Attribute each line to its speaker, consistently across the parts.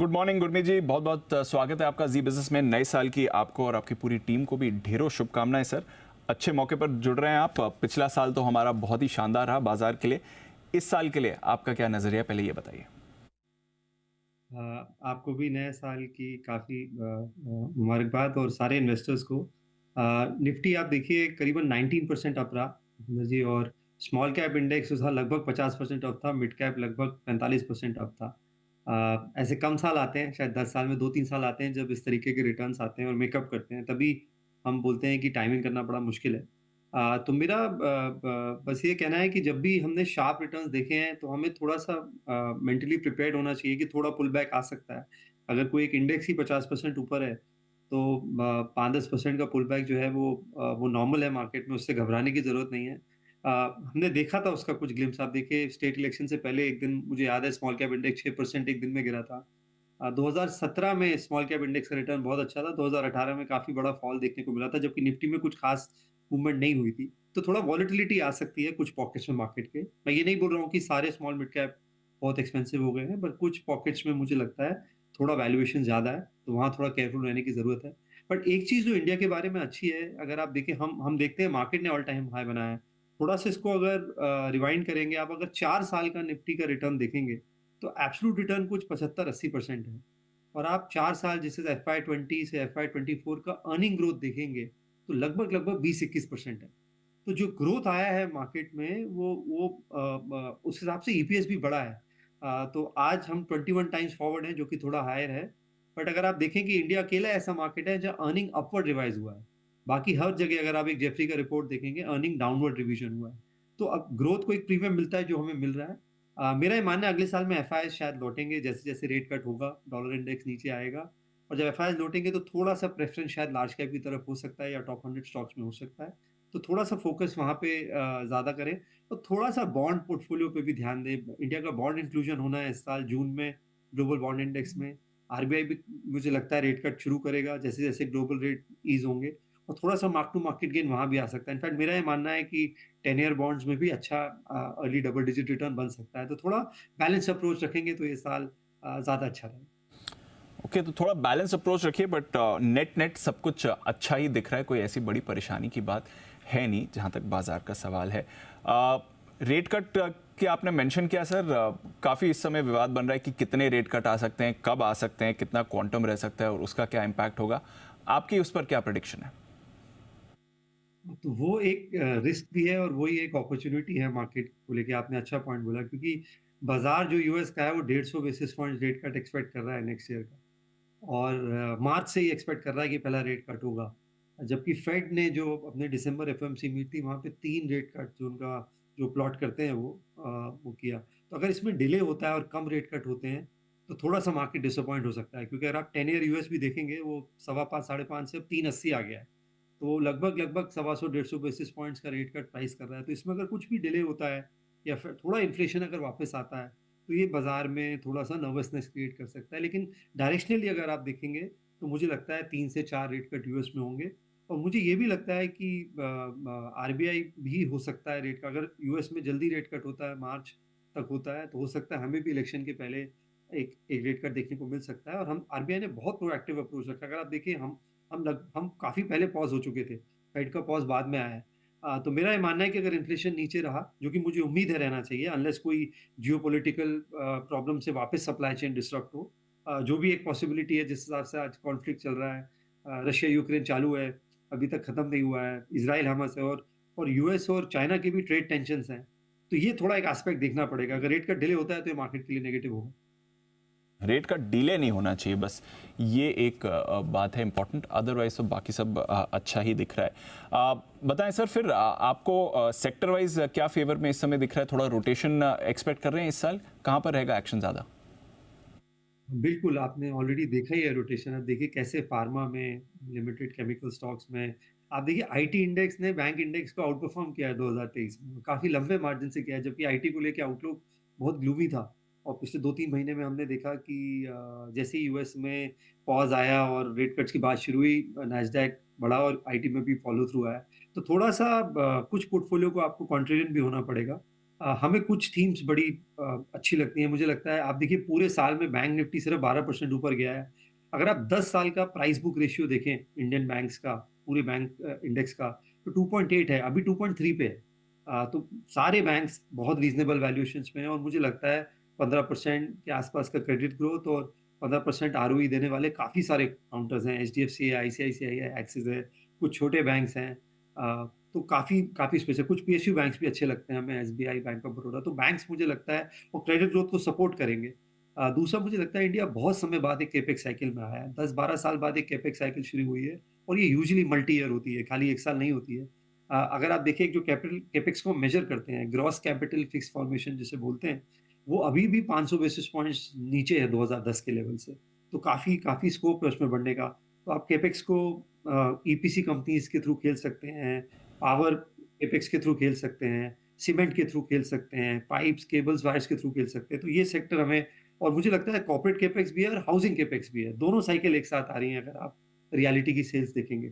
Speaker 1: Good morning Gurmeet जी, बहुत बहुत स्वागत है आपका जी बिजनेस में। नए साल की आपको और आपकी पूरी टीम को भी ढेरों शुभकामनाएं सर। अच्छे मौके पर जुड़ रहे हैं आप। पिछला साल तो हमारा बहुत ही शानदार रहा बाजार के लिए। इस साल के लिए आपका क्या नजरिया है, पहले ये बताइए।
Speaker 2: आपको भी नए साल की काफ़ी मुबारकबाद और सारे इन्वेस्टर्स को। निफ्टी आप देखिए करीबन 19% अप रहा जी। और स्मॉल कैप इंडेक्स जो था लगभग 50% अप था, मिड कैप लगभग 45% अप था। ऐसे कम साल आते हैं, शायद 10 साल में 2-3 साल आते हैं जब इस तरीके के रिटर्न्स आते हैं और मेकअप करते हैं, तभी हम बोलते हैं कि टाइमिंग करना बड़ा मुश्किल है। तो मेरा बस ये कहना है कि जब भी हमने शार्प रिटर्न्स देखे हैं तो हमें थोड़ा-सा मेंटली प्रिपेयर्ड होना चाहिए कि थोड़ा पुल बैक आ सकता है। अगर कोई एक इंडेक्स ही 50% ऊपर है, तो 5-10% का पुल बैक जो है वो नॉर्मल है मार्केट में, उससे घबराने की ज़रूरत नहीं है। हमने देखा था उसका कुछ ग्लिम्प्स। आप देखिए स्टेट इलेक्शन से पहले एक दिन मुझे याद है स्मॉल कैप इंडेक्स 6% एक दिन में गिरा था। 2017 में स्मॉल कैप इंडेक्स का रिटर्न बहुत अच्छा था, 2018 में काफ़ी बड़ा फॉल देखने को मिला था, जबकि निफ्टी में कुछ खास मूवमेंट नहीं हुई थी। तो थोड़ा वॉलेटिलिटी आ सकती है कुछ पॉकेट्स में मार्केट के। मैं ये नहीं बोल रहा हूँ कि सारे स्मॉल मिड कैप बहुत एक्सपेंसिव हो गए हैं, बट कुछ पॉकेट्स में मुझे लगता है थोड़ा वैल्यूएशन ज़्यादा है, तो वहाँ थोड़ा केयरफुल रहने की ज़रूरत है। बट एक चीज़ जो इंडिया के बारे में अच्छी है, अगर आप देखें, हम देखते हैं मार्केट ने ऑल टाइम हाई बनाया है। थोड़ा-सा इसको अगर रिवाइंड करेंगे आप, अगर 4 साल का निफ्टी का रिटर्न देखेंगे, तो एब्सोल्यूट रिटर्न कुछ 75-80% है। और आप 4 साल जैसे एफवाई 20 से एफवाई 24 का अर्निंग ग्रोथ देखेंगे, तो लगभग-लगभग 20-21% है। तो जो ग्रोथ आया है मार्केट में वो उस हिसाब से ईपीएस भी बढ़ा है। तो आज हम 21 टाइम्स फॉरवर्ड हैं, जो कि थोड़ा हायर है। बट अगर आप देखें कि इंडिया अकेला ऐसा मार्केट है जहाँ अर्निंग अपवर्ड रिवाइज़ हुआ है। बाकी हर जगह अगर आप एक जेफरी का रिपोर्ट देखेंगे, अर्निंग डाउनवर्ड रिवीजन हुआ है। तो अब ग्रोथ को एक प्रीमियम मिलता है जो हमें मिल रहा है। मेरा ये मानना है अगले साल में एफआईआई शायद लौटेंगे, जैसे-जैसे रेट कट होगा, डॉलर इंडेक्स नीचे आएगा। और जब एफआईआई लौटेंगे तो थोड़ा-सा प्रेफ़रेंस शायद लार्ज कैप की तरफ हो सकता है या टॉप 100 स्टॉक्स में हो सकता है। तो थोड़ा-सा फ़ोकस वहाँ पे ज़्यादा करें और थोड़ा-सा बॉन्ड पोर्टफ़ोलियो पे भी ध्यान दें। इंडिया का बॉन्ड इंक्लूज़न होना है इस साल जून में ग्लोबल बॉन्ड इंडेक्स में। आरबीआई भी मुझे लगता है रेट कट शुरू करेगा जैसे-जैसे ग्लोबल रेट ईज़ होंगे, और थोड़ा-सा मार्क टू मार्केट गेन वहाँ भी आ सकता है। इनफैक्ट मेरा ये मानना है कि 10 ईयर बॉन्ड्स में भी अच्छा अर्ली डबल डिजिट रिटर्न बन सकता है। तो थोड़ा बैलेंस अप्रोच रखेंगे तो ये साल ज़्यादा अच्छा रहेगा।
Speaker 1: ओके, तो थोड़ा बैलेंस अप्रोच रखिए, बट नेट नेट सब कुछ अच्छा ही दिख रहा है। कोई ऐसी बड़ी परेशानी की बात है नहीं जहां तक बाजार का सवाल है। रेट कट के आपने मेंशन किया सर। काफ़ी इस समय विवाद बन रहा है कि कितने रेट कट आ सकते हैं, कब आ सकते हैं, कितना क्वांटम रह सकता है और उसका क्या इम्पैक्ट होगा। आपकी उस पर क्या प्रेडिक्शन है?
Speaker 2: तो वो एक रिस्क भी है और वही एक अपॉर्च्युनिटी है मार्केट को लेके। आपने अच्छा पॉइंट बोला, क्योंकि बाजार जो यूएस का है वो 150 basis point rate cut expect कर रहा है नेक्स्ट ईयर का। और मार्च से ही एक्सपेक्ट कर रहा है कि पहला रेट कट होगा। जबकि फेड ने जो अपने दिसंबर एफओएमसी मीट थी, वहाँ पे 3 रेट कट जो उनका जो प्लॉट करते हैं वो किया। तो अगर इसमें डिले होता है और कम रेट कट होते हैं, तो थोड़ा-सा मार्केट डिसअपॉइंट हो सकता है, क्योंकि अगर आप 10 ईयर यूएस भी देखेंगे, वो सवा 5 साढ़े 5 से अब 3.80 आ गया है। तो लगभग-लगभग सवा सौ 150 बेसिस पॉइंट्स का रेट कट प्राइस कर रहा है। तो इसमें अगर कुछ भी डिले होता है या फिर थोड़ा इन्फ्लेशन अगर वापस आता है, तो ये बाज़ार में थोड़ा-सा नर्वसनेस क्रिएट कर सकता है। लेकिन डायरेक्शनली अगर आप देखेंगे, तो मुझे लगता है 3 से 4 रेट कट यूएस में होंगे। और मुझे ये भी लगता है कि आरबीआई भी हो सकता है रेट का, अगर यूएस में जल्दी रेट कट होता है, मार्च तक होता है, तो हो सकता है हमें भी इलेक्शन के पहले एक एक रेट कट देखने को मिल सकता है। और हम आरबीआई ने बहुत प्रोएक्टिव अप्रोच रखा है। अगर आप देखिए, हम काफ़ी पहले पॉज़ हो चुके थे, फेड का पॉज़ बाद में आया है। तो मेरा ये मानना है कि अगर इन्फ्लेशन नीचे रहा, जो कि मुझे उम्मीद है रहना चाहिए, अनलेस कोई जियोपॉलिटिकल प्रॉब्लम से वापस सप्लाई चेन डिसरप्ट हो, जो भी एक पॉसिबिलिटी है जिस हिसाब से आज कॉन्फ्लिक्ट चल रहा है। रशिया यूक्रेन चालू है, अभी तक खत्म नहीं हुआ है, इज़राइल हमास है, और यूएस और चाइना की भी ट्रेड टेंशन्स हैं। तो ये थोड़ा एक एस्पेक्ट देखना पड़ेगा। अगर रेट कट डिले होता है तो ये मार्केट के लिए नेगेटिव होगा।
Speaker 1: रेट का डिले नहीं होना चाहिए, बस ये एक बात है इंपॉर्टेंट। अदरवाइज तो बाकी सब अच्छा ही दिख रहा है। बताएं सर, फिर आपको सेक्टर वाइज क्या फेवर में इस समय दिख रहा है? थोड़ा रोटेशन एक्सपेक्ट कर रहे हैं इस साल? कहाँ पर रहेगा एक्शन ज़्यादा?
Speaker 2: बिल्कुल, आपने ऑलरेडी देखा ही है रोटेशन। अब देखिए कैसे फार्मा में, लिमिटेड केमिकल स्टॉक्स में, आप देखिए आईटी इंडेक्स ने बैंक इंडेक्स को आउट परफॉर्म किया है 2023 में, काफ़ी लंबे मार्जिन से किया है, जबकि आईटी को लेके आउटलुक बहुत ग्लूमी था। और पिछले 2-3 महीने में हमने देखा कि जैसे ही यूएस में पॉज़ आया और रेट कट्स की बात शुरू हुई, नैस्डैक बढ़ा और आईटी में भी फॉलो थ्रू आया। तो थोड़ा-सा कुछ पोर्टफोलियो को आपको कॉन्ट्रेरियन भी होना पड़ेगा। हमें कुछ थीम्स बड़ी अच्छी लगती हैं। मुझे लगता है आप देखिए पूरे साल में बैंक निफ्टी सिर्फ 12% ऊपर गया है। अगर आप 10 साल का प्राइस बुक रेशियो देखें इंडियन बैंक्स का, पूरे बैंक इंडेक्स का, तो 2.8 है, अभी 2.3 पे है। तो सारे बैंक्स बहुत रीज़नेबल वैल्यूएशंस में हैं और मुझे लगता है 15% के आसपास का क्रेडिट ग्रोथ और 15% आरओई देने वाले काफ़ी सारे काउंटर्स हैं। एचडीएफसी है, आईसीआईसीआई है, एक्सिस है, कुछ छोटे बैंक्स हैं। तो काफ़ी काफ़ी स्पेस है। कुछ पीएसयू बैंक्स भी अच्छे लगते हैं हमें, एसबीआई, बैंक ऑफ बड़ौदा। तो बैंक्स मुझे लगता है वो क्रेडिट ग्रोथ को सपोर्ट करेंगे। दूसरा मुझे लगता है इंडिया बहुत समय बाद एक कैपेक्स साइकिल में आया है। 10-12 साल बाद एक कैपेक्स साइकिल शुरू हुई है और ये यूजुअली मल्टी ईयर होती है, खाली 1 साल नहीं होती है। अगर आप देखिए जो कैपेक्स को मेजर करते हैं, ग्रॉस कैपिटल फिक्स फॉर्मेशन जिसे बोलते हैं, वो अभी भी 500 बेसिस पॉइंट्स नीचे है 2010 के लेवल से। तो काफ़ी काफ़ी स्कोप है उसमें बढ़ने का। तो आप कैपेक्स को ईपीसी कंपनीज़ के थ्रू खेल सकते हैं, पावर कैपेक्स के थ्रू खेल सकते हैं, सीमेंट के थ्रू खेल सकते हैं, पाइप्स, केबल्स, वायर्स के थ्रू खेल सकते हैं। तो ये सेक्टर हमें और मुझे लगता है कॉर्पोरेट कैपेक्स भी है और हाउसिंग कैपेक्स भी है। दोनों साइकिल एक साथ आ रही हैं अगर आप रियलिटी की सेल्स देखेंगे।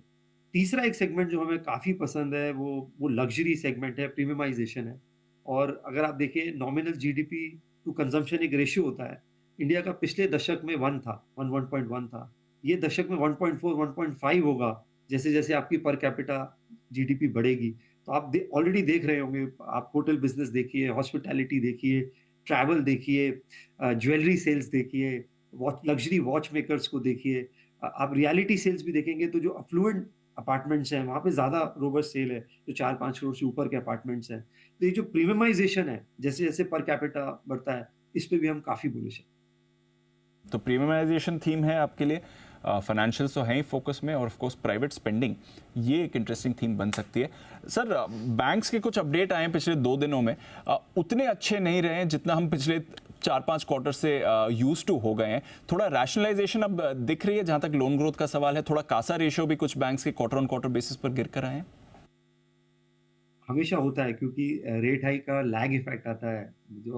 Speaker 2: तीसरा एक सेगमेंट जो हमें काफ़ी पसंद है वो लग्ज़री सेगमेंट है, प्रीमियमाइज़ेशन है। और अगर आप देखिए नॉमिनल जीडीपी टू कंज़म्पशन एक रेशियो होता है। इंडिया का पिछले दशक में 1 था, 1.1 था। ये दशक में 1.4, 1.5 होगा, जैसे-जैसे आपकी पर कैपिटा जीडीपी बढ़ेगी। तो आप ऑलरेडी देख रहे होंगे, आप होटल बिज़नेस देखिए, हॉस्पिटैलिटी देखिए, ट्रैवल देखिए, ज्वेलरी सेल्स देखिए, लग्ज़री वॉच मेकर्स को देखिए। आप रियलिटी सेल्स भी देखेंगे तो जो अफ्लुएंट अपार्टमेंट्स हैं, वहाँ पे ज़्यादा रोबस्ट सेल है, जो 4-5 करोड़ से ऊपर के अपार्टमेंट्स हैं। तो ये जो प्रीमियमाइज़ेशन है, जैसे-जैसे पर कैपिटा बढ़ता है, इस पे भी हम काफ़ी बुलिश हैं।
Speaker 1: तो प्रीमियमाइजेशन थीम है आपके लिए, फाइनेंशियल्स तो हैं ही फोकस में, और ऑफ कोर्स प्राइवेट स्पेंडिंग, ये एक इंटरेस्टिंग थीम बन सकती है। सर, बैंक्स के कुछ अपडेट आए हैं पिछले 2 दिनों में, उतने अच्छे नहीं रहे हैं जितना हम पिछले 4-5 क्वार्टर से यूज टू हो गए हैं। थोड़ा रैशनलाइजेशन अब दिख रही है जहां तक लोन ग्रोथ का सवाल है। थोड़ा कासा रेशियो भी कुछ बैंक्स के क्वार्टर ऑन क्वार्टर बेसिस पर गिर कर आए हैं।
Speaker 2: हमेशा होता है क्योंकि रेट हाइक का लैग इफ़ेक्ट आता है जो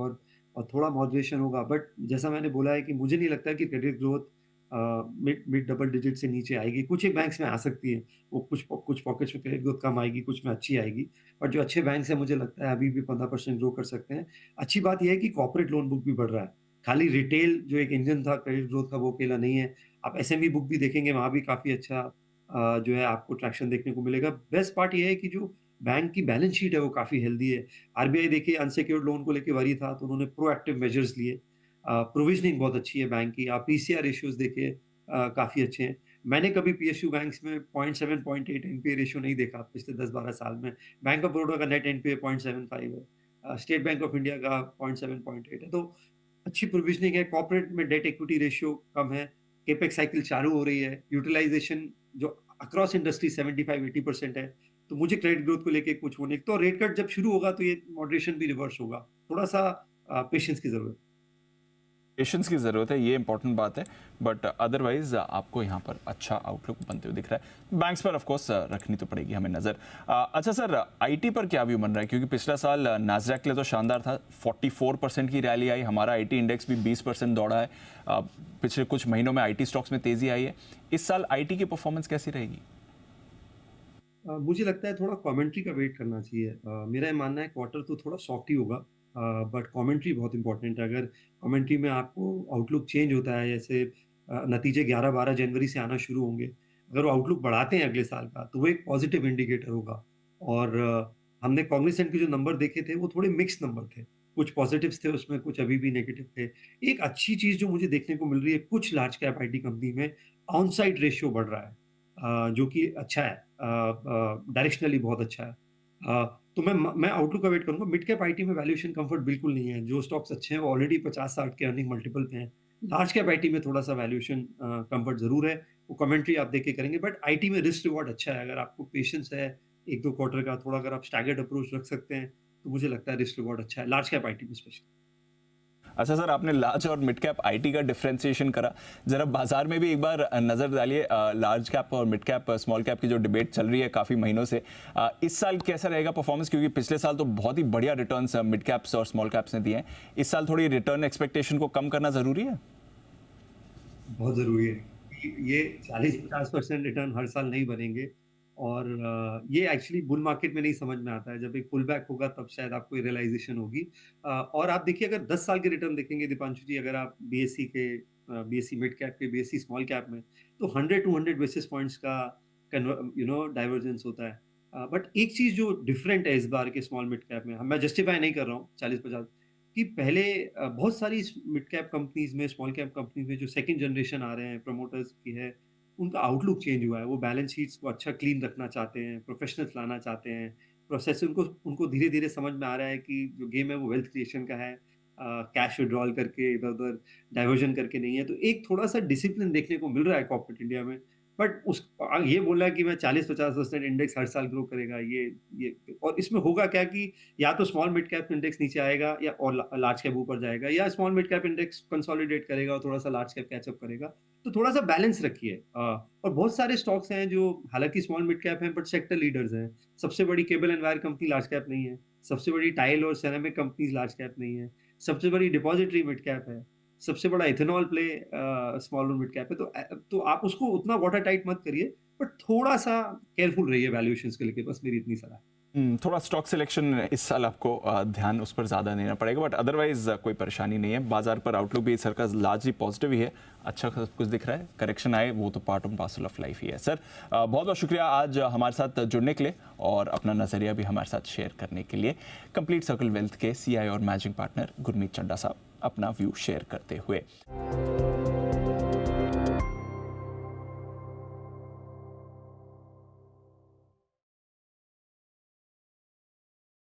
Speaker 2: और थोड़ा मॉडरेशन होगा बट जैसा मैंने बोला है कि मुझे नहीं लगता कि credit growth mid mid double digit से नीचे आएगी। कुछ एक बैंक्स में आ सकती है, वो कुछ पॉकेट्स में क्रेडिट ग्रोथ कम आएगी, कुछ में अच्छी आएगी। बट जो अच्छे बैंक्स हैं मुझे लगता है अभी भी 15% ग्रो कर सकते हैं। अच्छी बात ये है कि कॉर्पोरेट लोन बुक भी बढ़ रहा है। खाली रिटेल जो एक इंजन था क्रेडिट ग्रोथ का वो अकेला नहीं है। आप एसएमई बुक भी देखेंगे वहाँ भी काफ़ी अच्छा जो है आपको ट्रैक्शन देखने को मिलेगा। बेस्ट पार्ट ये है कि जो बैंक की बैलेंस शीट है वो काफ़ी हेल्दी है। आरबीआई देखिए अनसिक्योर्ड लोन को लेके वरी था तो उन्होंने प्रोएक्टिव मेजर्स लिए। प्रोविज़निंग बहुत अच्छी है बैंक की। आप पीसीआर रेशियोज़ देखिए काफ़ी अच्छे हैं। मैंने कभी पीएसयू बैंक्स में 0.7 0.8 एनपीए रेशियो नहीं देखा पिछले 10-12 साल में। बैंक ऑफ बड़ौदा का नेट एनपीए 0.75 है। स्टेट बैंक ऑफ इंडिया का 0.7 0.8 है। तो अच्छी प्रोविज़निंग है। कॉर्पोरेट में डेट इक्विटी रेशियो कम है। कैपेक्स साइकिल चालू हो रही है। यूटिलाइज़ेशन जो अक्रॉस इंडस्ट्री 75-80% है। तो मुझे क्रेडिट ग्रोथ को लेके कुछ होने तो रेट कट जब शुरू होगा तो ये मॉडरेशन भी रिवर्स होगा। थोड़ा-सा पेशेंस की ज़रूरत है।
Speaker 1: पेशेंस की ज़रूरत है, ये इंपॉर्टेंट बात है। बट अदरवाइज आपको यहाँ पर अच्छा आउटलुक बनते हुए दिख रहा है। बैंक्स पर ऑफ कोर्स रखनी तो पड़ेगी हमें नज़र। अच्छा सर, आईटी पर क्या व्यू बन रहा है? क्योंकि पिछला साल नास्डैक के लिए तो शानदार था, 44% की रैली आई, हमारा आईटी इंडेक्स भी 20% दौड़ा है। पिछले कुछ महीनों में आईटी स्टॉक्स में तेजी आई है। इस साल आईटी की परफॉर्मेंस कैसी रहेगी?
Speaker 2: मुझे लगता है थोड़ा कमेंट्री का वेट करना चाहिए। मेरा ये मानना है क्वार्टर तो थोड़ा सॉफ्ट ही होगा बट कमेंट्री बहुत इंपॉर्टेंट है। अगर कमेंट्री में आपको आउटलुक चेंज होता है जैसे नतीजे 11-12 जनवरी से आना शुरू होंगे। अगर वो आउटलुक बढ़ाते हैं अगले साल का तो वो एक पॉजिटिव इंडिकेटर होगा। और हमने कॉग्निजेंट के जो नंबर देखे थे वो थोड़े मिक्स्ड नंबर थे। कुछ पॉजिटिव्स थे उसमें, कुछ अभी भी नेगेटिव थे। एक अच्छी चीज़ जो मुझे देखने को मिल रही है कुछ लार्ज कैप आईटी कंपनी में ऑन साइट रेशियो बढ़ रहा है। जो कि अच्छा है, डायरेक्शनली बहुत अच्छा है। तो मैं आउटलुक का वेट करूँगा। मिड कैप आईटी में वैल्यूएशन कंफर्ट बिल्कुल नहीं है। जो स्टॉक्स अच्छे हैं वो ऑलरेडी 50-60 के अर्निंग मल्टीपल पे हैं। लार्ज कैप आईटी में थोड़ा-सा वैल्यूएशन कंफर्ट ज़रूर है। वो कमेंट्री आप देख के करेंगे बट आईटी में रिस्क रिवॉर्ड अच्छा है। अगर आपको पेशेंस है 1-2 क्वार्टर का थोड़ा अगर आप स्टैगर्ड अप्रोच रख सकते हैं, तो मुझे लगता है रिस्क रिवॉर्ड अच्छा है, लार्ज कैप आईटी में स्पेशली।
Speaker 1: अच्छा सर, आपने लार्ज और मिड कैप आईटी का डिफरेंशिएशन करा, जरा बाजार में भी एक बार नजर डालिए। लार्ज कैप और मिड कैप स्मॉल कैप की जो डिबेट चल रही है काफी महीनों से, इस साल कैसा रहेगा परफॉर्मेंस? क्योंकि पिछले साल तो बहुत ही बढ़िया रिटर्न्स मिड कैप्स और स्मॉल कैप्स ने दिए हैं। इस साल थोड़ी रिटर्न एक्सपेक्टेशन को कम करना जरूरी है।
Speaker 2: बहुत ज़रूरी है। ये 40-50% रिटर्न हर साल नहीं बनेंगे और ये एक्चुअली बुल मार्केट में नहीं समझ में आता है, जब एक पुल बैक होगा तब शायद आपको ये रियलाइज़ेशन होगी। और आप देखिए अगर 10 साल के रिटर्न देखेंगे दीपांशु जी, अगर आप बीएसई मिड कैप के, बीएसई स्मॉल कैप में, तो 100-200 बेसिस पॉइंट्स का डाइवर्जेंस होता है। बट एक चीज़ जो डिफरेंट है इस बार के स्मॉल मिड कैप में, मैं जस्टिफाई नहीं कर रहा हूँ 40-50, कि पहले बहुत सारी मिड कैप कंपनीज़ में, स्मॉल कैप कंपनीज़ में जो सेकंड जनरेशन आ रहे हैं, प्रमोटर्स की है, उनका आउटलुक चेंज हुआ है। वो बैलेंस शीट्स को अच्छा क्लीन रखना चाहते हैं, प्रोफेशनल्स लाना चाहते हैं। प्रोसेस उनको उनको धीरे-धीरे समझ में आ रहा है कि जो गेम है वो वेल्थ क्रिएशन का है। कैश विथड्रॉल करके इधर-उधर डाइवर्जन करके नहीं है। तो एक थोड़ा-सा डिसिप्लिन देखने को मिल रहा है कॉर्पोरेट इंडिया में। बट ये बोलना है कि मैं 40-50% इंडेक्स हर साल ग्रो करेगा, ये और इसमें होगा क्या कि या तो स्मॉल मिड कैप इंडेक्स नीचे आएगा या और लार्ज कैप ऊपर जाएगा, या small mid cap index consolidate करेगा और थोड़ा-सा लार्ज कैप कैच अप करेगा। तो थोड़ा-सा बैलेंस रखिए। और बहुत सारे स्टॉक्स हैं जो हालाँकि स्मॉल मिड कैप हैं बट सेक्टर लीडर्स हैं। सबसे बड़ी cable and wire company large cap नहीं है। सबसे बड़ी टाइल और सिरेमिक कंपनीज़ लार्ज कैप नहीं है। सबसे बड़ी डिपॉजिटरी मिड कैप है। सबसे बड़ा इथेनॉल प्ले स्मॉल और मिड कैप है। तो आप उसको उतना वाटर टाइट मत करिए, बट थोड़ा-सा केयरफुल रहिए वैल्यूएशंस को लेके, बस मेरी इतनी सलाह है।
Speaker 1: थोड़ा स्टॉक सिलेक्शन इस साल आपको ध्यान उस पर ज़्यादा देना पड़ेगा, बट अदरवाइज कोई परेशानी नहीं है। बाजार पर आउटलुक भी सर का लार्जली पॉजिटिव ही है, अच्छा सब कुछ दिख रहा है। करेक्शन आए वो तो part and parcel of life ही है। सर बहुत बहुत शुक्रिया आज हमारे साथ जुड़ने के लिए और अपना नज़रिया भी हमारे साथ शेयर करने के लिए। कंप्लीट सर्कल वेल्थ के CI और मैनेजिंग पार्टनर गुरमीत चड्ढा साहब अपना व्यू शेयर करते हुए।